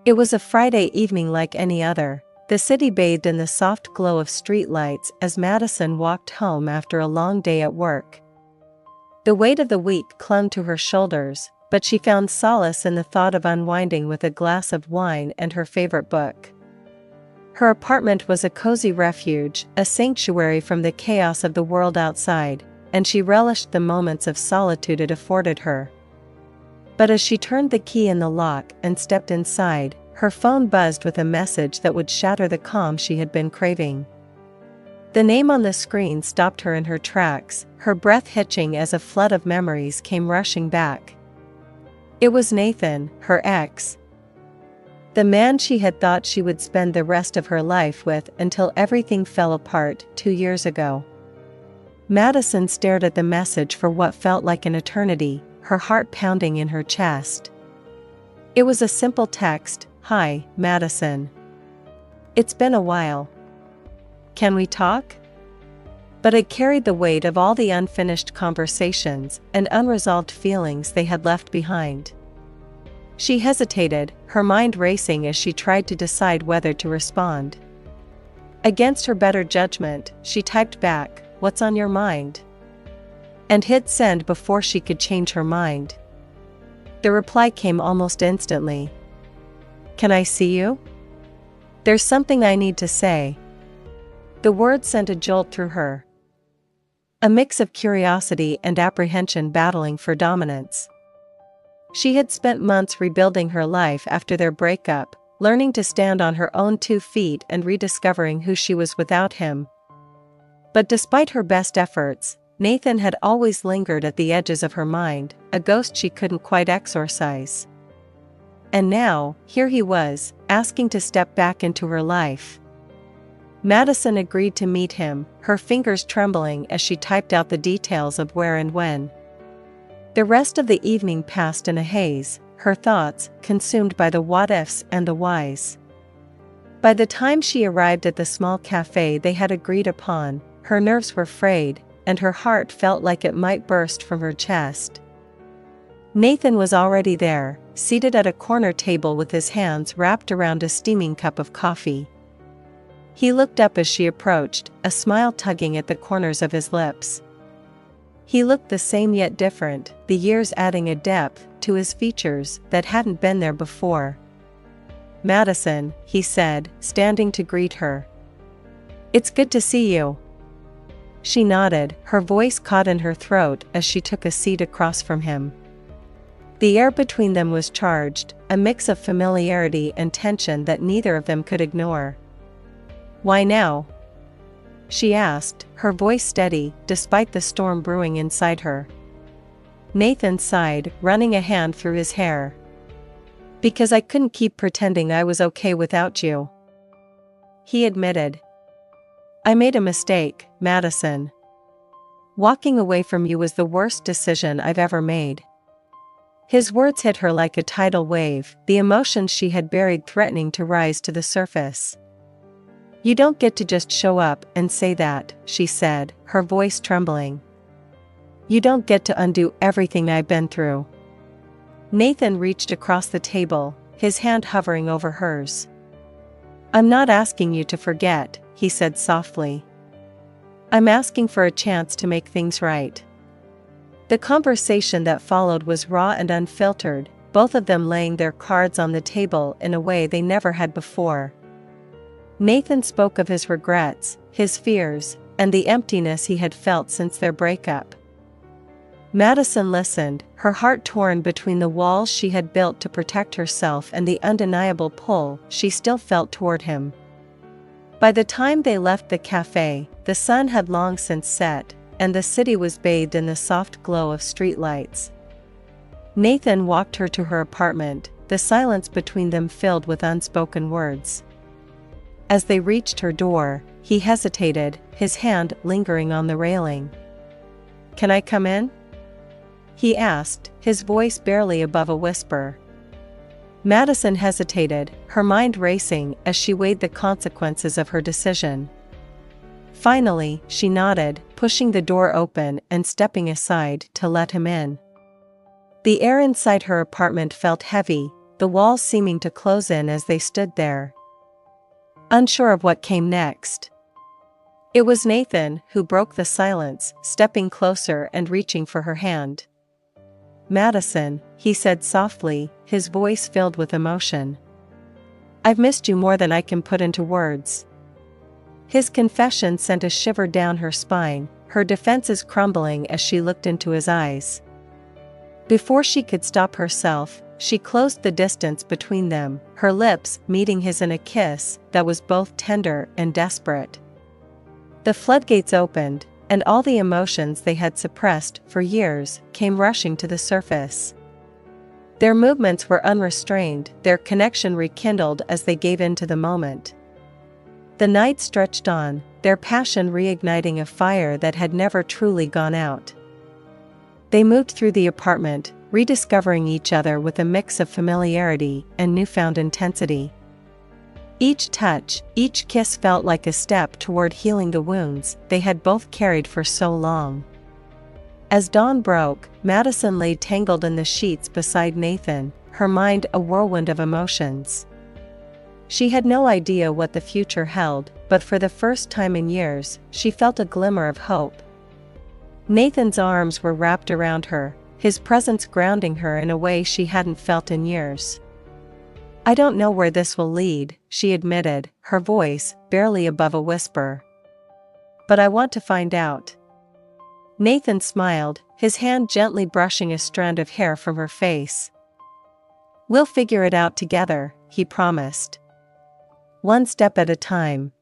It was a Friday evening like any other, the city bathed in the soft glow of streetlights as Madison walked home after a long day at work. The weight of the week clung to her shoulders, but she found solace in the thought of unwinding with a glass of wine and her favorite book. Her apartment was a cozy refuge, a sanctuary from the chaos of the world outside, and she relished the moments of solitude it afforded her. But as she turned the key in the lock and stepped inside, her phone buzzed with a message that would shatter the calm she had been craving. The name on the screen stopped her in her tracks, her breath hitching as a flood of memories came rushing back. It was Nathan, her ex. The man she had thought she would spend the rest of her life with until everything fell apart 2 years ago. Madison stared at the message for what felt like an eternity, her heart pounding in her chest. It was a simple text, "Hi, Madison. It's been a while. Can we talk?" But it carried the weight of all the unfinished conversations and unresolved feelings they had left behind. She hesitated, her mind racing as she tried to decide whether to respond. Against her better judgment, she typed back, "What's on your mind?" and hit send before she could change her mind. The reply came almost instantly. "Can I see you? There's something I need to say." The words sent a jolt through her. A mix of curiosity and apprehension battling for dominance. She had spent months rebuilding her life after their breakup, learning to stand on her own 2 feet and rediscovering who she was without him. But despite her best efforts, Nathan had always lingered at the edges of her mind, a ghost she couldn't quite exorcise. And now, here he was, asking to step back into her life. Madison agreed to meet him, her fingers trembling as she typed out the details of where and when. The rest of the evening passed in a haze, her thoughts consumed by the what-ifs and the whys. By the time she arrived at the small cafe they had agreed upon, her nerves were frayed, and her heart felt like it might burst from her chest. Nathan was already there, seated at a corner table with his hands wrapped around a steaming cup of coffee. He looked up as she approached, a smile tugging at the corners of his lips. He looked the same yet different, the years adding a depth to his features that hadn't been there before. "Madison," he said, standing to greet her. "It's good to see you." She nodded, her voice caught in her throat as she took a seat across from him. The air between them was charged, a mix of familiarity and tension that neither of them could ignore. "Why now?" she asked, her voice steady, despite the storm brewing inside her. Nathan sighed, running a hand through his hair. "Because I couldn't keep pretending I was okay without you," he admitted. "I made a mistake, Madison. Walking away from you was the worst decision I've ever made." His words hit her like a tidal wave, the emotions she had buried threatening to rise to the surface. "You don't get to just show up and say that," she said, her voice trembling. "You don't get to undo everything I've been through." Nathan reached across the table, his hand hovering over hers. "I'm not asking you to forget," he said softly. "I'm asking for a chance to make things right." The conversation that followed was raw and unfiltered, both of them laying their cards on the table in a way they never had before. Nathan spoke of his regrets, his fears, and the emptiness he had felt since their breakup. Madison listened, her heart torn between the walls she had built to protect herself and the undeniable pull she still felt toward him. By the time they left the cafe, the sun had long since set, and the city was bathed in the soft glow of streetlights. Nathan walked her to her apartment, the silence between them filled with unspoken words. As they reached her door, he hesitated, his hand lingering on the railing. "Can I come in?" he asked, his voice barely above a whisper. Madison hesitated, her mind racing as she weighed the consequences of her decision. Finally, she nodded, pushing the door open and stepping aside to let him in. The air inside her apartment felt heavy, the walls seeming to close in as they stood there, unsure of what came next. It was Nathan who broke the silence, stepping closer and reaching for her hand. "Madison," he said softly, his voice filled with emotion. "I've missed you more than I can put into words." His confession sent a shiver down her spine, her defenses crumbling as she looked into his eyes. Before she could stop herself, she closed the distance between them, her lips meeting his in a kiss that was both tender and desperate. The floodgates opened, and all the emotions they had suppressed for years came rushing to the surface. Their movements were unrestrained, their connection rekindled as they gave in to the moment. The night stretched on, their passion reigniting a fire that had never truly gone out. They moved through the apartment, rediscovering each other with a mix of familiarity and newfound intensity. Each touch, each kiss felt like a step toward healing the wounds they had both carried for so long. As dawn broke, Madison lay tangled in the sheets beside Nathan, her mind a whirlwind of emotions. She had no idea what the future held, but for the first time in years, she felt a glimmer of hope. Nathan's arms were wrapped around her, his presence grounding her in a way she hadn't felt in years. "I don't know where this will lead," she admitted, her voice barely above a whisper. "But I want to find out." Nathan smiled, his hand gently brushing a strand of hair from her face. "We'll figure it out together," he promised. "One step at a time."